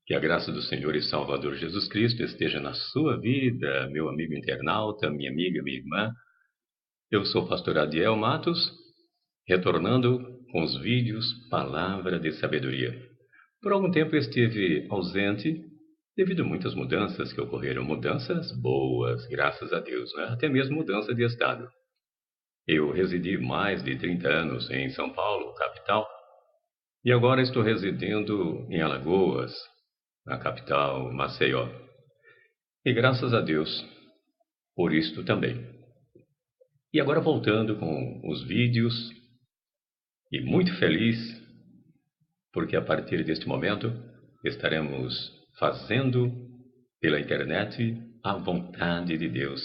Que a graça do Senhor e Salvador Jesus Cristo esteja na sua vida, meu amigo internauta, minha amiga, minha irmã. Eu sou o pastor Adiel Matos, retornando com os vídeos Palavra de Sabedoria. Por algum tempo estive ausente devido a muitas mudanças que ocorreram, mudanças boas, graças a Deus, né? Até mesmo mudança de estado. Eu residi mais de 30 anos em São Paulo, capital, e agora estou residindo em Alagoas, na capital, Maceió. E graças a Deus por isto também. E agora voltando com os vídeos, e muito feliz, porque a partir deste momento estaremos fazendo pela internet a vontade de Deus,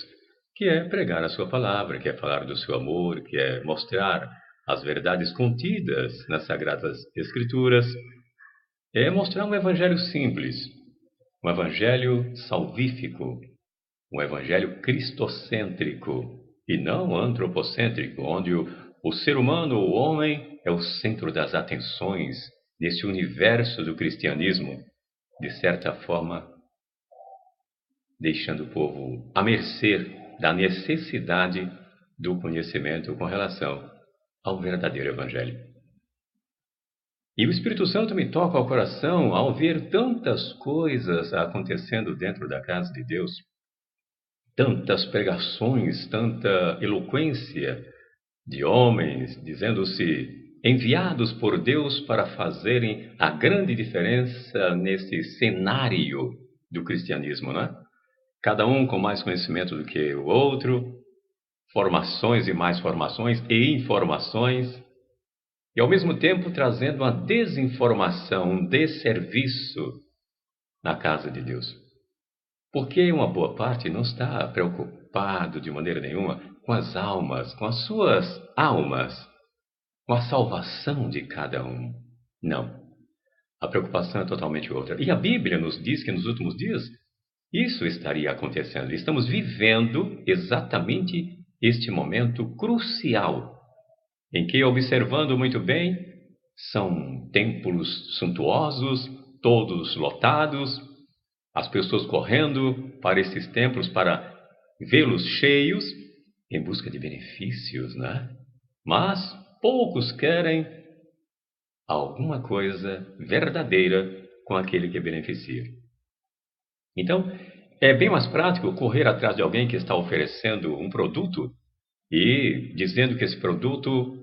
que é pregar a sua palavra, que é falar do seu amor, que é mostrar as verdades contidas nas Sagradas Escrituras, é mostrar um evangelho simples, um evangelho salvífico, um evangelho cristocêntrico e não antropocêntrico, onde o ser humano, o homem, é o centro das atenções nesse universo do cristianismo, de certa forma, deixando o povo à mercê da necessidade do conhecimento com relação ao verdadeiro evangelho. E o Espírito Santo me toca ao coração ao ver tantas coisas acontecendo dentro da casa de Deus, tantas pregações, tanta eloquência de homens dizendo-se enviados por Deus para fazerem a grande diferença nesse cenário do cristianismo, não é? Cada um com mais conhecimento do que o outro, formações e mais formações e informações, e ao mesmo tempo trazendo uma desinformação, um desserviço na casa de Deus. Porque uma boa parte não está preocupado de maneira nenhuma com as almas, com as suas almas, com a salvação de cada um. Não. A preocupação é totalmente outra. E a Bíblia nos diz que nos últimos dias isso estaria acontecendo. Estamos vivendo exatamente este momento crucial, em que, observando muito bem, são templos suntuosos, todos lotados, as pessoas correndo para esses templos para vê-los cheios em busca de benefícios, né? Mas poucos querem alguma coisa verdadeira com aquele que beneficia. Então, é bem mais prático correr atrás de alguém que está oferecendo um produto e dizendo que esse produto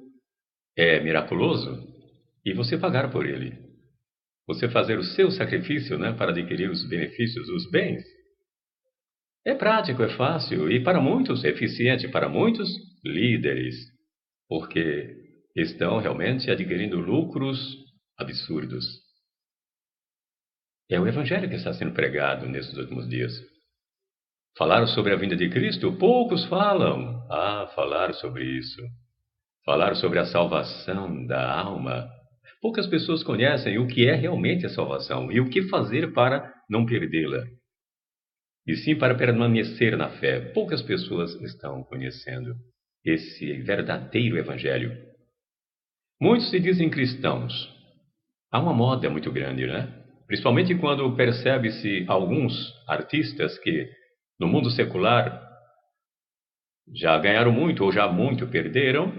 é miraculoso e você pagar por ele. Você fazer o seu sacrifício, né, para adquirir os benefícios, os bens. É prático, é fácil e para muitos é eficiente, para muitos líderes, porque estão realmente adquirindo lucros absurdos. É o evangelho que está sendo pregado nesses últimos dias. Falaram sobre a vinda de Cristo? Poucos falam. Falaram sobre isso. Falaram sobre a salvação da alma. Poucas pessoas conhecem o que é realmente a salvação e o que fazer para não perdê-la. E sim para permanecer na fé. Poucas pessoas estão conhecendo esse verdadeiro evangelho. Muitos se dizem cristãos. Há uma moda muito grande, né? Principalmente quando percebe-se alguns artistas que no mundo secular já ganharam muito ou já muito perderam,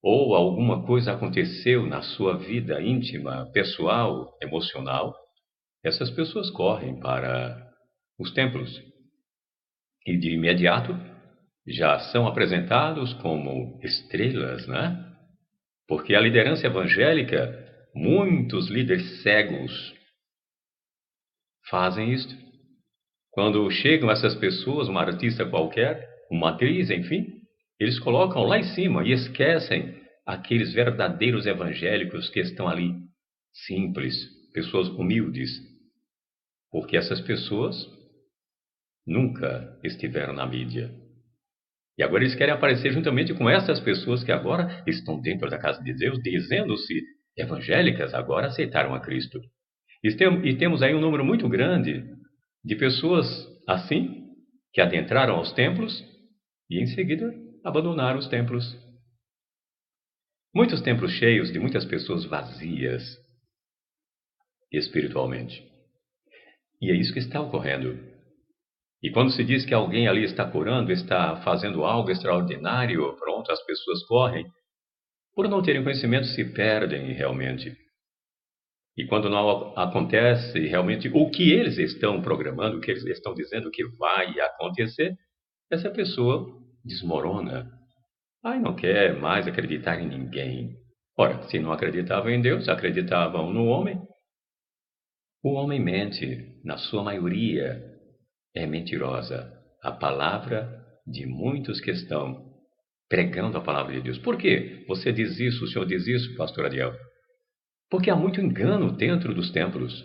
ou alguma coisa aconteceu na sua vida íntima, pessoal, emocional, essas pessoas correm para os templos e de imediato já são apresentados como estrelas, né? Porque a liderança evangélica, muitos líderes cegos fazem isto. Quando chegam essas pessoas, uma artista qualquer, uma atriz, enfim, eles colocam lá em cima e esquecem aqueles verdadeiros evangélicos que estão ali, simples, pessoas humildes, porque essas pessoas nunca estiveram na mídia. E agora eles querem aparecer juntamente com essas pessoas que agora estão dentro da casa de Deus, dizendo-se evangélicas, agora aceitaram a Cristo. E temos aí um número muito grande de pessoas assim, que adentraram aos templos e em seguida abandonaram os templos. Muitos templos cheios de muitas pessoas vazias espiritualmente. E é isso que está ocorrendo. E quando se diz que alguém ali está curando, está fazendo algo extraordinário, pronto, as pessoas correm. Por não terem conhecimento, se perdem realmente. E quando não acontece realmente o que eles estão programando, o que eles estão dizendo que vai acontecer, essa pessoa desmorona. Aí não quer mais acreditar em ninguém. Ora, se não acreditavam em Deus, acreditavam no homem. O homem mente, na sua maioria, é mentirosa. A palavra de muitos que estão pregando a palavra de Deus. Por quê? Você diz isso, o senhor diz isso, pastor Adiel? Porque há muito engano dentro dos templos.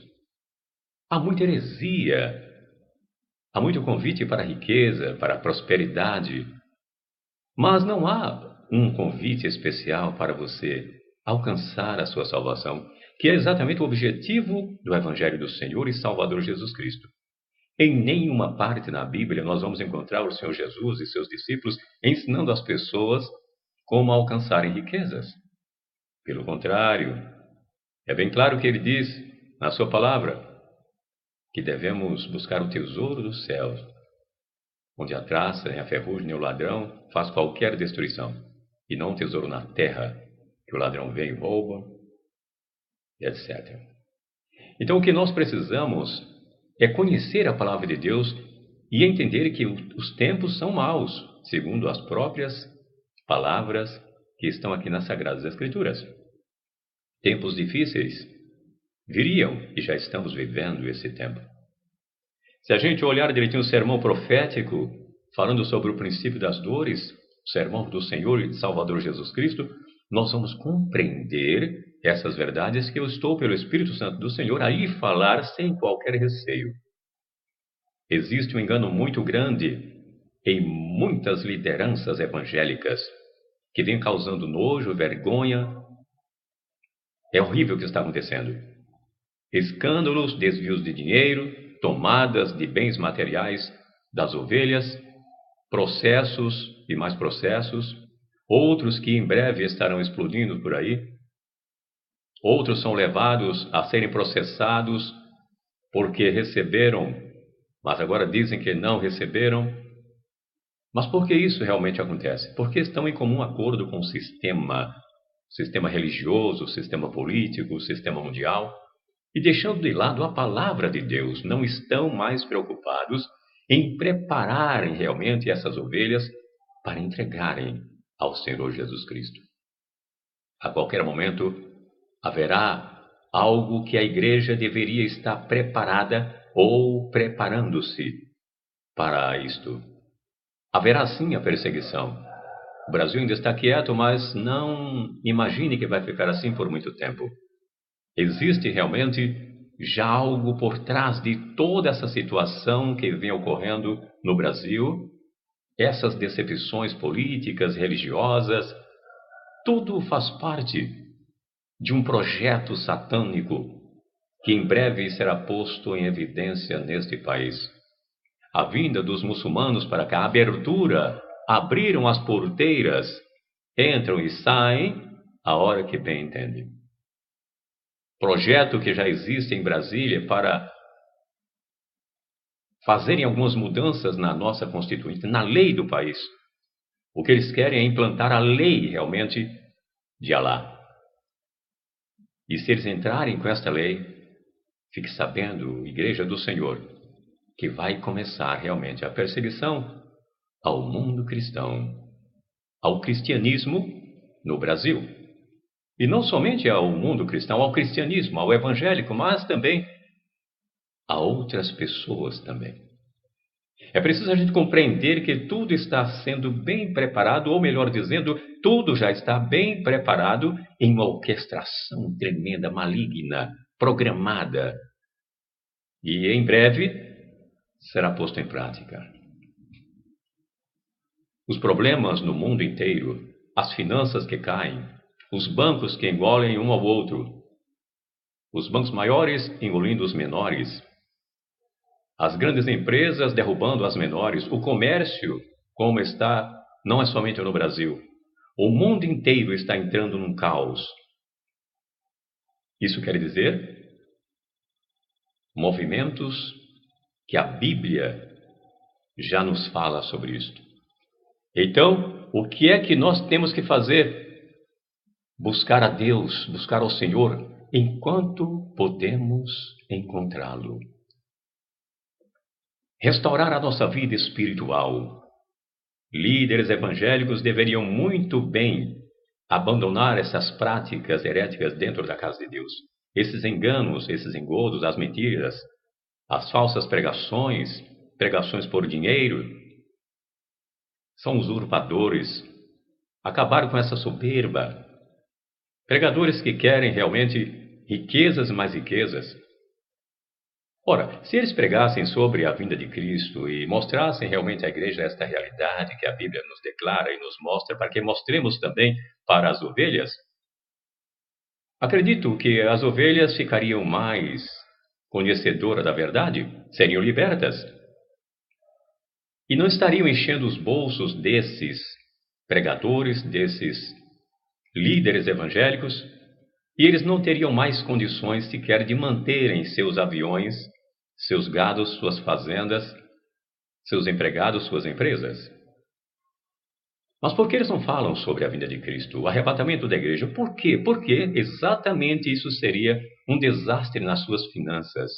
Há muita heresia. Há muito convite para a riqueza, para a prosperidade. Mas não há um convite especial para você alcançar a sua salvação, que é exatamente o objetivo do Evangelho do Senhor e Salvador Jesus Cristo. Em nenhuma parte na Bíblia nós vamos encontrar o Senhor Jesus e seus discípulos ensinando as pessoas como alcançarem riquezas. Pelo contrário, é bem claro que ele diz na sua palavra que devemos buscar o tesouro dos céus, onde a traça, nem a ferrugem, nem o ladrão faz qualquer destruição, e não um tesouro na terra, que o ladrão vem e rouba, etc. Então o que nós precisamos é conhecer a palavra de Deus e entender que os tempos são maus, segundo as próprias palavras que estão aqui nas Sagradas Escrituras. Tempos difíceis viriam e já estamos vivendo esse tempo. Se a gente olhar direitinho o sermão profético, falando sobre o princípio das dores, o sermão do Senhor e Salvador Jesus Cristo, nós vamos compreender essas verdades que eu estou, pelo Espírito Santo do Senhor, a lhe falar sem qualquer receio. Existe um engano muito grande em muitas lideranças evangélicas que vem causando nojo, vergonha. É horrível o que está acontecendo. Escândalos, desvios de dinheiro, tomadas de bens materiais das ovelhas, processos e mais processos, outros que em breve estarão explodindo por aí. Outros são levados a serem processados porque receberam, mas agora dizem que não receberam. Mas por que isso realmente acontece? Porque estão em comum acordo com o sistema religioso, o sistema político, o sistema mundial, e deixando de lado a palavra de Deus, não estão mais preocupados em prepararem realmente essas ovelhas para entregarem ao Senhor Jesus Cristo. A qualquer momento haverá algo que a igreja deveria estar preparada ou preparando-se para isto. Haverá sim a perseguição. O Brasil ainda está quieto, mas não imagine que vai ficar assim por muito tempo. Existe realmente já algo por trás de toda essa situação que vem ocorrendo no Brasil, essas decepções políticas, religiosas, tudo faz parte de um projeto satânico que em breve será posto em evidência neste país. A vinda dos muçulmanos para cá, a abertura, abriram as porteiras, entram e saem a hora que bem entendem. Projeto que já existe em Brasília para fazerem algumas mudanças na nossa Constituinte, na lei do país. O que eles querem é implantar a lei realmente de Alá. E se eles entrarem com esta lei, fique sabendo, Igreja do Senhor, que vai começar realmente a perseguição ao mundo cristão, ao cristianismo no Brasil. E não somente ao mundo cristão, ao cristianismo, ao evangélico, mas também a outras pessoas também. É preciso a gente compreender que tudo está sendo bem preparado, ou melhor dizendo, tudo já está bem preparado em uma orquestração tremenda, maligna, programada. E em breve será posto em prática. Os problemas no mundo inteiro, as finanças que caem, os bancos que engolem um ao outro, os bancos maiores engolindo os menores, as grandes empresas derrubando as menores, o comércio, como está, não é somente no Brasil. O mundo inteiro está entrando num caos. Isso quer dizer movimentos que a Bíblia já nos fala sobre isto. Então, o que é que nós temos que fazer? Buscar a Deus, buscar ao Senhor, enquanto podemos encontrá-lo. Restaurar a nossa vida espiritual. Líderes evangélicos deveriam muito bem abandonar essas práticas heréticas dentro da casa de Deus. Esses enganos, esses engodos, as mentiras, as falsas pregações, pregações por dinheiro, são usurpadores. Acabar com essa soberba. Pregadores que querem realmente riquezas e mais riquezas. Ora, se eles pregassem sobre a vinda de Cristo e mostrassem realmente à igreja esta realidade que a Bíblia nos declara e nos mostra, para que mostremos também para as ovelhas, acredito que as ovelhas ficariam mais conhecedoras da verdade, seriam libertas, e não estariam enchendo os bolsos desses pregadores, desses líderes evangélicos, e eles não teriam mais condições sequer de manterem seus aviões, seus gados, suas fazendas, seus empregados, suas empresas. Mas por que eles não falam sobre a vinda de Cristo, o arrebatamento da igreja? Por quê? Porque exatamente isso seria um desastre nas suas finanças.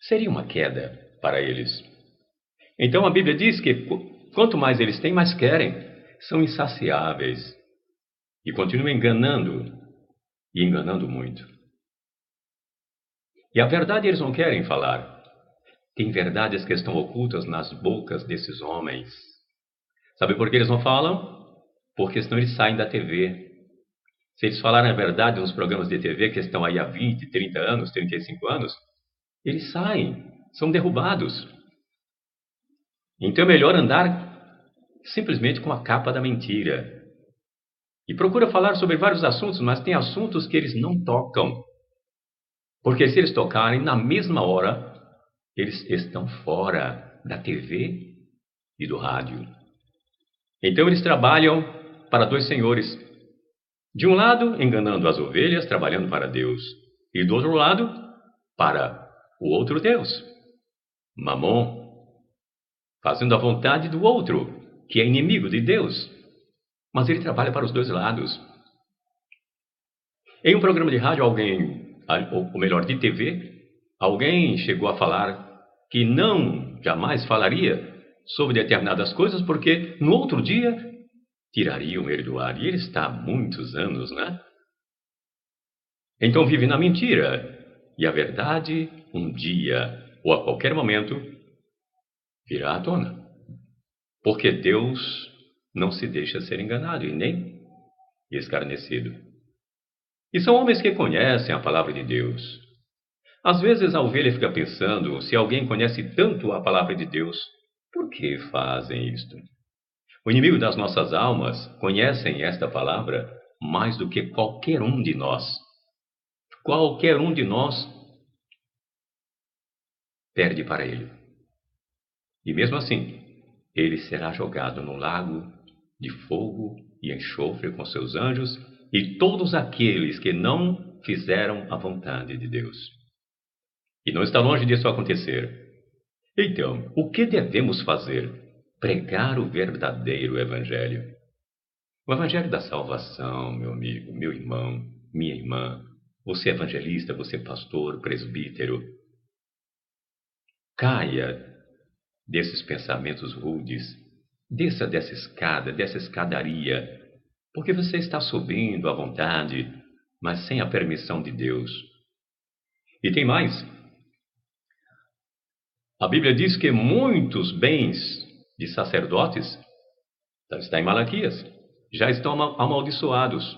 Seria uma queda para eles. Então a Bíblia diz que quanto mais eles têm, mais querem. São insaciáveis. E continuam enganando. E enganando muito. E a verdade eles não querem falar. Tem verdades que estão ocultas nas bocas desses homens. Sabe por que eles não falam? Porque senão eles saem da TV. Se eles falarem a verdade nos programas de TV que estão aí há 20, 30 anos, 35 anos, eles saem, são derrubados. Então é melhor andar simplesmente com a capa da mentira. E procura falar sobre vários assuntos, mas tem assuntos que eles não tocam. Porque se eles tocarem, na mesma hora, eles estão fora da TV e do rádio. Então eles trabalham para dois senhores. De um lado, enganando as ovelhas, trabalhando para Deus. E do outro lado, para o outro Deus, Mamon, fazendo a vontade do outro, que é inimigo de Deus. Mas ele trabalha para os dois lados. Em um programa de rádio, ou melhor, de TV, alguém chegou a falar que não jamais falaria sobre determinadas coisas, porque no outro dia tirariam ele do ar. E ele está há muitos anos, né? Então vive na mentira. E a verdade, um dia, ou a qualquer momento, virá à tona. Porque Deus não se deixa ser enganado e nem escarnecido. E são homens que conhecem a palavra de Deus. Às vezes a ovelha fica pensando, se alguém conhece tanto a palavra de Deus, por que fazem isto? O inimigo das nossas almas conhecem esta palavra mais do que qualquer um de nós. Qualquer um de nós perde para ele. E mesmo assim, ele será jogado no lago de fogo e enxofre com seus anjos e todos aqueles que não fizeram a vontade de Deus. E não está longe disso acontecer. Então, o que devemos fazer? Pregar o verdadeiro Evangelho. O Evangelho da salvação, meu amigo, meu irmão, minha irmã. Você é evangelista, você é pastor, presbítero. Caia desses pensamentos rudes. Desça dessa escada, dessa escadaria. Porque você está subindo à vontade, mas sem a permissão de Deus. E tem mais. A Bíblia diz que muitos bens de sacerdotes, está em Malaquias, já estão amaldiçoados,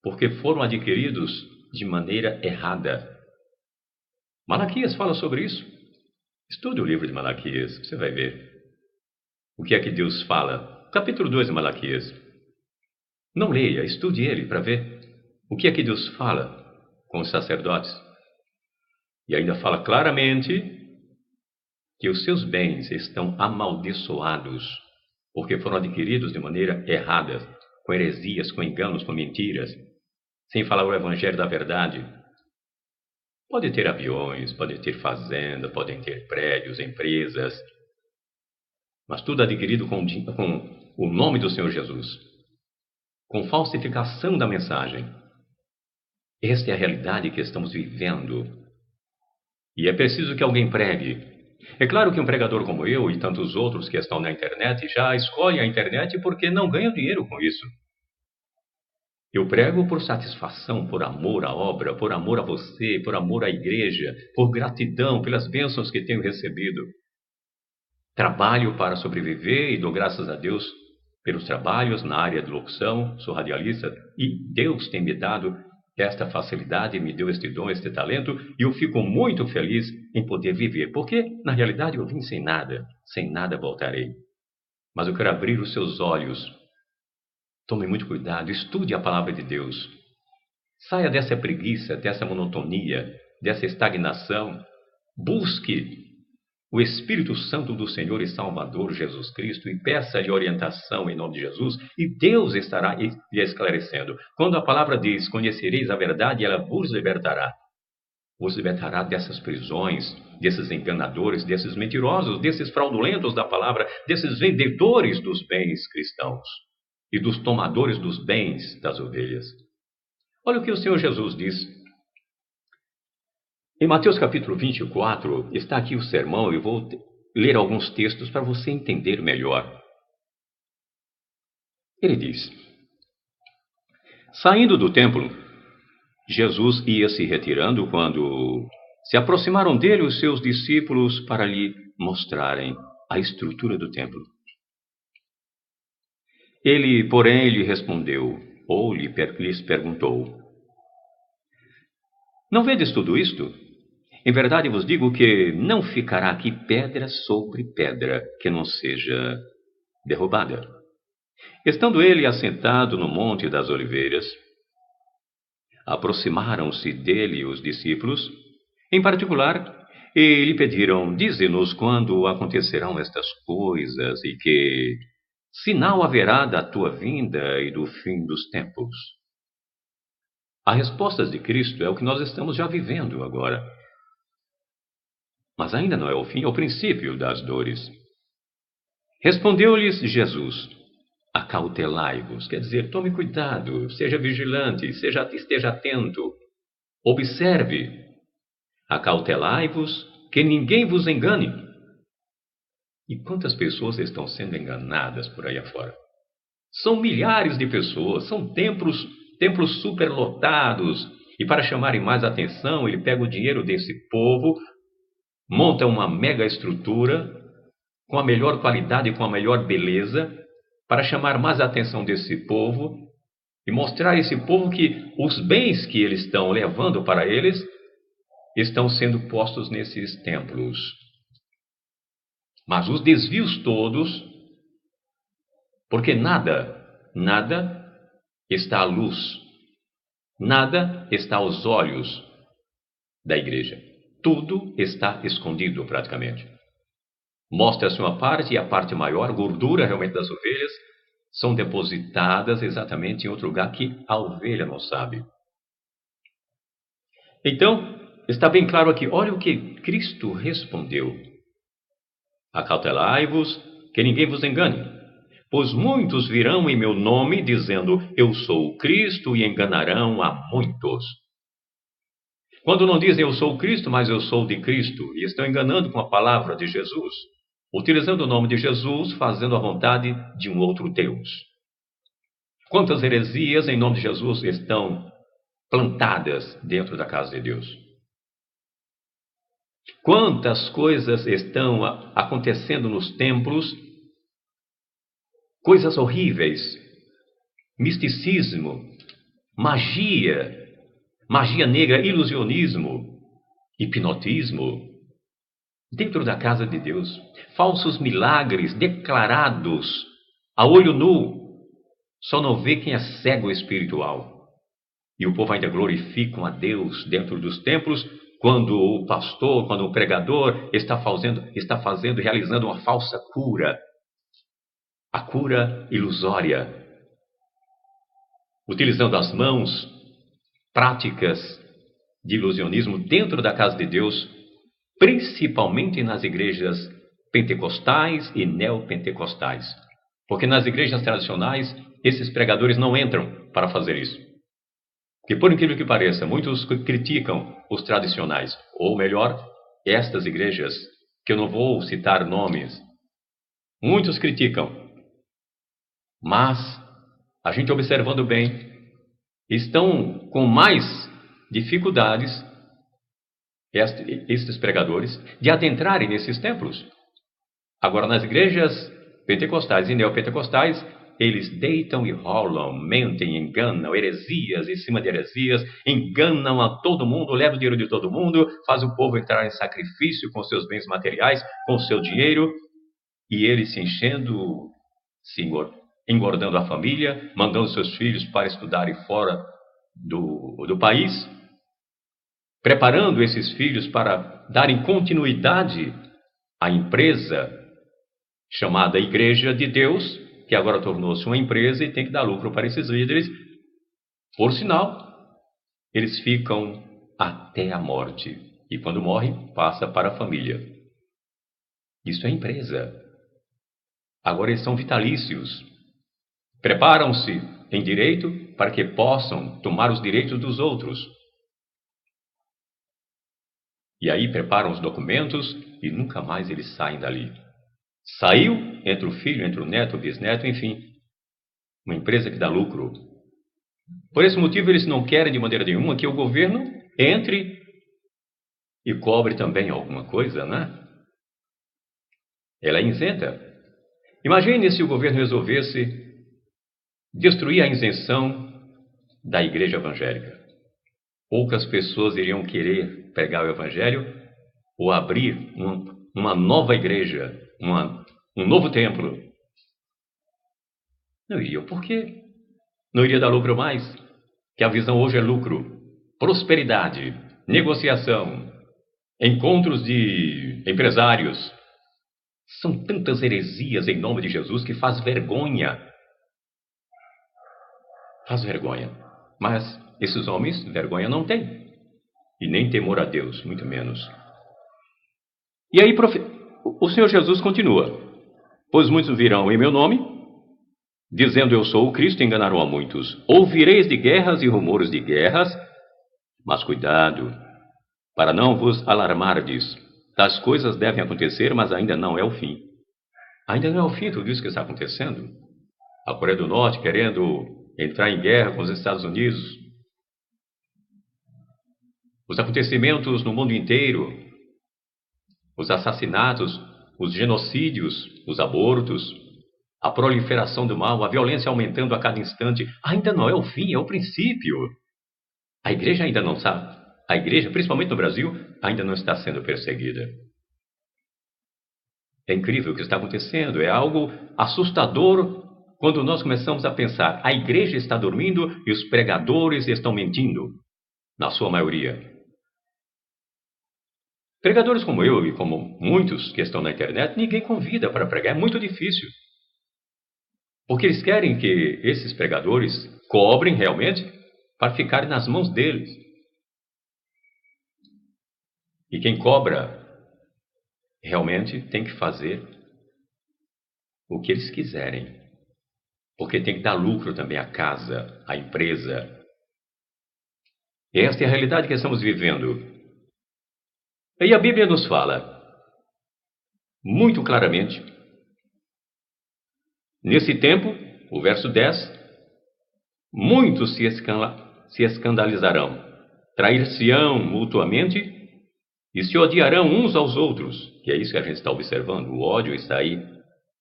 porque foram adquiridos de maneira errada. Malaquias fala sobre isso. Estude o livro de Malaquias, você vai ver o que é que Deus fala. Capítulo 2 de Malaquias. Não leia, estude ele para ver o que é que Deus fala com os sacerdotes. E ainda fala claramente que os seus bens estão amaldiçoados, porque foram adquiridos de maneira errada, com heresias, com enganos, com mentiras, sem falar o evangelho da verdade. Pode ter aviões, pode ter fazenda, podem ter prédios, empresas, mas tudo adquirido com o nome do Senhor Jesus, com falsificação da mensagem. Esta é a realidade que estamos vivendo. E é preciso que alguém pregue. É claro que um pregador como eu e tantos outros que estão na internet já escolhem a internet porque não ganham dinheiro com isso. Eu prego por satisfação, por amor à obra, por amor a você, por amor à igreja, por gratidão pelas bênçãos que tenho recebido. Trabalho para sobreviver e dou graças a Deus pelos trabalhos na área de locução, sou radialista e Deus tem me dado esta facilidade, me deu este dom, este talento e eu fico muito feliz em poder viver, porque na realidade eu vim sem nada voltarei. Mas eu quero abrir os seus olhos. Tome muito cuidado, estude a palavra de Deus. Saia dessa preguiça, dessa monotonia, dessa estagnação. Busque o Espírito Santo do Senhor e Salvador Jesus Cristo e peça-lhe orientação em nome de Jesus e Deus estará lhe esclarecendo. Quando a palavra diz, conhecereis a verdade, ela vos libertará. Vos libertará dessas prisões, desses enganadores, desses mentirosos, desses fraudulentos da palavra, desses vendedores dos bens cristãos e dos tomadores dos bens das ovelhas. Olha o que o Senhor Jesus diz. Em Mateus capítulo 24, está aqui o sermão, eu vou ler alguns textos para você entender melhor. Ele diz: saindo do templo, Jesus ia se retirando quando se aproximaram dele os seus discípulos para lhe mostrarem a estrutura do templo. Ele, porém, lhe respondeu, ou lhes perguntou: não vedes tudo isto? Em verdade vos digo que não ficará aqui pedra sobre pedra que não seja derrubada. Estando ele assentado no Monte das Oliveiras, aproximaram-se dele os discípulos, em particular, e lhe pediram: dize-nos quando acontecerão estas coisas e que sinal haverá da tua vinda e do fim dos tempos. A resposta de Cristo é o que nós estamos já vivendo agora. Mas ainda não é o fim, é o princípio das dores. Respondeu-lhes Jesus: acautelai-vos, quer dizer, tome cuidado, seja vigilante, esteja atento, observe. Acautelai-vos, que ninguém vos engane. E quantas pessoas estão sendo enganadas por aí afora? São milhares de pessoas, são templos superlotados, e para chamarem mais atenção, ele pega o dinheiro desse povo, monta uma mega estrutura, com a melhor qualidade e com a melhor beleza, para chamar mais a atenção desse povo e mostrar a esse povo que os bens que eles estão levando para eles estão sendo postos nesses templos. Mas os desvios todos, porque nada está à luz, nada está aos olhos da igreja. Tudo está escondido praticamente. Mostra-se uma parte e a parte maior, gordura realmente das ovelhas, são depositadas exatamente em outro lugar que a ovelha não sabe. Então, está bem claro aqui, olha o que Cristo respondeu. Acautelai-vos, que ninguém vos engane, pois muitos virão em meu nome, dizendo, eu sou o Cristo, e enganarão a muitos. Quando não dizem, eu sou o Cristo, mas eu sou de Cristo, e estão enganando com a palavra de Jesus, utilizando o nome de Jesus, fazendo a vontade de um outro Deus. Quantas heresias em nome de Jesus estão plantadas dentro da casa de Deus? Quantas coisas estão acontecendo nos templos, coisas horríveis, misticismo, magia negra, ilusionismo, hipnotismo, dentro da casa de Deus, falsos milagres declarados a olho nu, só não vê quem é cego espiritual. E o povo ainda glorificam a Deus dentro dos templos, quando o pastor, quando o pregador está realizando uma falsa cura, a cura ilusória, utilizando as mãos, práticas de ilusionismo dentro da casa de Deus, principalmente nas igrejas pentecostais e neopentecostais. Porque nas igrejas tradicionais, esses pregadores não entram para fazer isso. Que por incrível que pareça, muitos criticam os tradicionais, ou melhor, estas igrejas, que eu não vou citar nomes. Muitos criticam, mas a gente observando bem, estão com mais dificuldades, estes pregadores, de adentrarem nesses templos. Agora, nas igrejas pentecostais e neopentecostais, eles deitam e rolam, mentem, enganam, heresias em cima de heresias, enganam a todo mundo, levam o dinheiro de todo mundo, fazem o povo entrar em sacrifício com seus bens materiais, com seu dinheiro, e eles se enchendo, engordando a família, mandando seus filhos para estudarem fora do país, preparando esses filhos para darem continuidade à empresa chamada Igreja de Deus, que agora tornou-se uma empresa e tem que dar lucro para esses líderes. Por sinal, eles ficam até a morte. E quando morrem, passa para a família. Isso é empresa. Agora eles são vitalícios. Preparam-se em direito para que possam tomar os direitos dos outros. E aí preparam os documentos e nunca mais eles saem dali. Saiu, entra o filho, entra o neto, o bisneto, enfim. Uma empresa que dá lucro. Por esse motivo, eles não querem de maneira nenhuma que o governo entre e cobre também alguma coisa, né? Ela é isenta. Imagine se o governo resolvesse destruir a isenção da igreja evangélica. Poucas pessoas iriam querer pregar o evangelho ou abrir uma nova igreja, um novo templo. Não iriam. Por quê? Não iria dar lucro mais? Que a visão hoje é lucro, prosperidade, negociação, encontros de empresários. São tantas heresias em nome de Jesus que faz vergonha. Faz vergonha. Mas esses homens vergonha não têm. E nem temor a Deus, muito menos. E aí o Senhor Jesus continua. Pois muitos virão em meu nome, dizendo eu sou o Cristo, enganarão a muitos. Ouvireis de guerras e rumores de guerras, mas cuidado, para não vos alarmardes. Tais coisas devem acontecer, mas ainda não é o fim. Ainda não é o fim tudo isso que está acontecendo. A Coreia do Norte querendo entrar em guerra com os Estados Unidos. Os acontecimentos no mundo inteiro. Os assassinatos, os genocídios, os abortos, a proliferação do mal, a violência aumentando a cada instante. Ainda não é o fim, é o princípio. A igreja ainda não sabe. A igreja, principalmente no Brasil, ainda não está sendo perseguida. É incrível o que está acontecendo. É algo assustador quando nós começamos a pensar. A igreja está dormindo e os pregadores estão mentindo, na sua maioria. Pregadores como eu e como muitos que estão na internet, ninguém convida para pregar. É muito difícil. Porque eles querem que esses pregadores cobrem realmente para ficarem nas mãos deles. E quem cobra realmente tem que fazer o que eles quiserem. Porque tem que dar lucro também à casa, à empresa. Esta é a realidade que estamos vivendo. E a Bíblia nos fala muito claramente. Nesse tempo, o verso 10, muitos se escandalizarão, trair-se-ão mutuamente e se odiarão uns aos outros. Que é isso que a gente está observando. O ódio está aí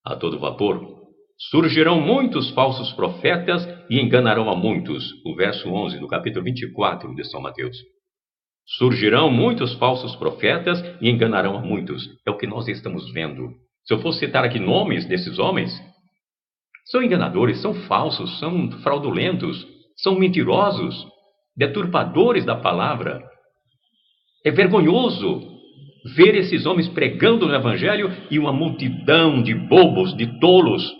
a todo vapor. Surgirão muitos falsos profetas e enganarão a muitos. O verso 11 do capítulo 24 de São Mateus. Surgirão muitos falsos profetas e enganarão a muitos. É o que nós estamos vendo. Se eu fosse citar aqui nomes desses homens, são enganadores, são falsos, são fraudulentos, são mentirosos, deturpadores da palavra. É vergonhoso ver esses homens pregando no Evangelho e uma multidão de bobos, de tolos,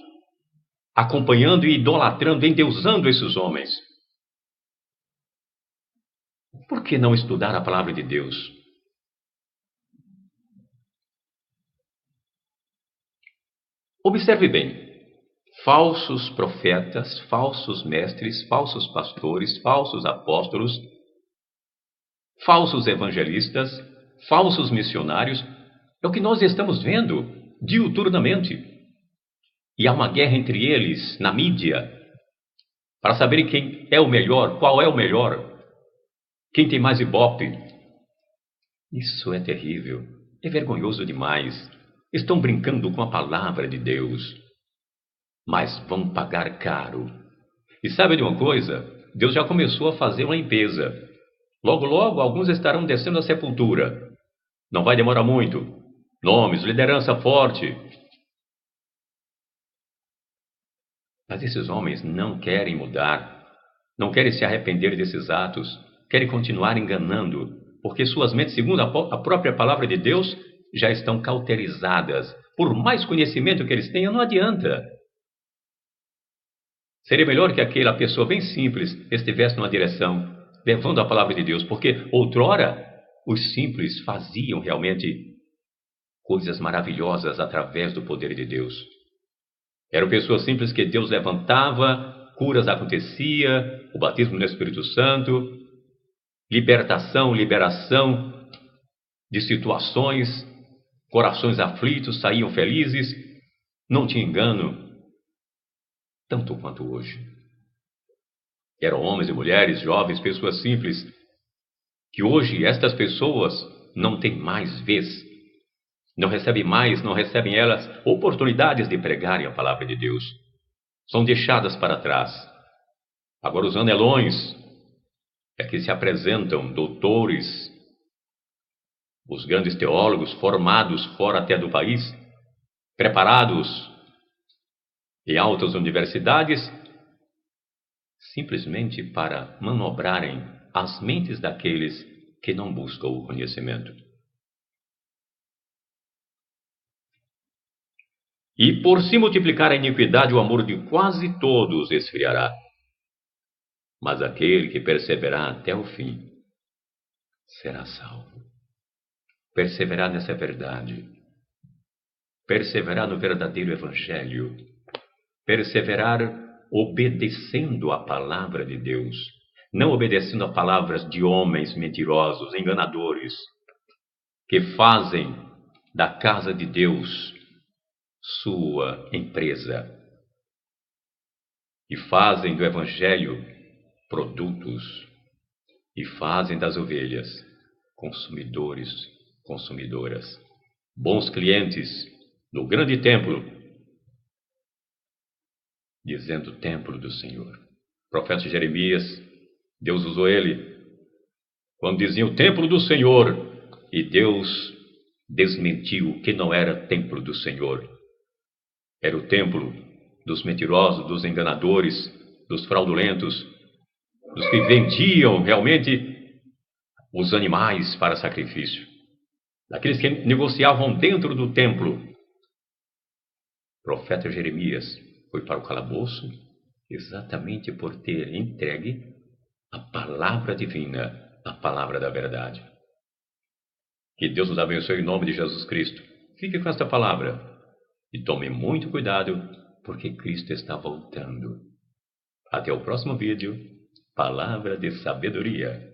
acompanhando e idolatrando, endeusando esses homens. Por que não estudar a palavra de Deus? Observe bem. Falsos profetas, falsos mestres, falsos pastores, falsos apóstolos, falsos evangelistas, falsos missionários, é o que nós estamos vendo diuturnamente. E há uma guerra entre eles na mídia para saber quem é o melhor, qual é o melhor, quem tem mais ibope. Isso é terrível, é vergonhoso demais. Estão brincando com a palavra de Deus, mas vão pagar caro. E sabe de uma coisa? Deus já começou a fazer uma limpeza. Logo, logo, alguns estarão descendo à sepultura. Não vai demorar muito. Nomes, liderança forte. Mas esses homens não querem mudar. Não querem se arrepender desses atos. Querem continuar enganando. Porque suas mentes, segundo a própria palavra de Deus, já estão cauterizadas. Por mais conhecimento que eles tenham, não adianta. Seria melhor que aquela pessoa bem simples estivesse numa direção, levando a palavra de Deus, porque outrora os simples faziam realmente coisas maravilhosas através do poder de Deus. Eram pessoas simples que Deus levantava, curas acontecia, o batismo no Espírito Santo, libertação, liberação de situações, corações aflitos saíam felizes, não tinha engano, tanto quanto hoje. Eram homens e mulheres, jovens, pessoas simples, que hoje estas pessoas não têm mais vez, não recebem elas oportunidades de pregarem a palavra de Deus. São deixadas para trás. Agora os anelões é que se apresentam doutores, os grandes teólogos formados fora até do país, preparados em altas universidades, simplesmente para manobrarem as mentes daqueles que não buscam o conhecimento. E por se multiplicar a iniquidade, o amor de quase todos esfriará. Mas aquele que perseverar até o fim será salvo. Perseverar nessa verdade. Perseverar no verdadeiro evangelho. Perseverar obedecendo a palavra de Deus, não obedecendo a palavras de homens mentirosos, enganadores, que fazem da casa de Deus sua empresa e fazem do evangelho produtos e fazem das ovelhas consumidores, consumidoras, bons clientes no grande templo, dizendo templo do Senhor. O profeta Jeremias, Deus usou ele quando dizia o templo do Senhor, e Deus desmentiu que não era templo do Senhor. Era o templo dos mentirosos, dos enganadores, dos fraudulentos, dos que vendiam realmente os animais para sacrifício, daqueles que negociavam dentro do templo. O profeta Jeremias foi para o calabouço exatamente por ter entregue a palavra divina, a palavra da verdade. Que Deus nos abençoe em nome de Jesus Cristo. Fique com esta palavra e tome muito cuidado, porque Cristo está voltando. Até o próximo vídeo. Palavra de sabedoria.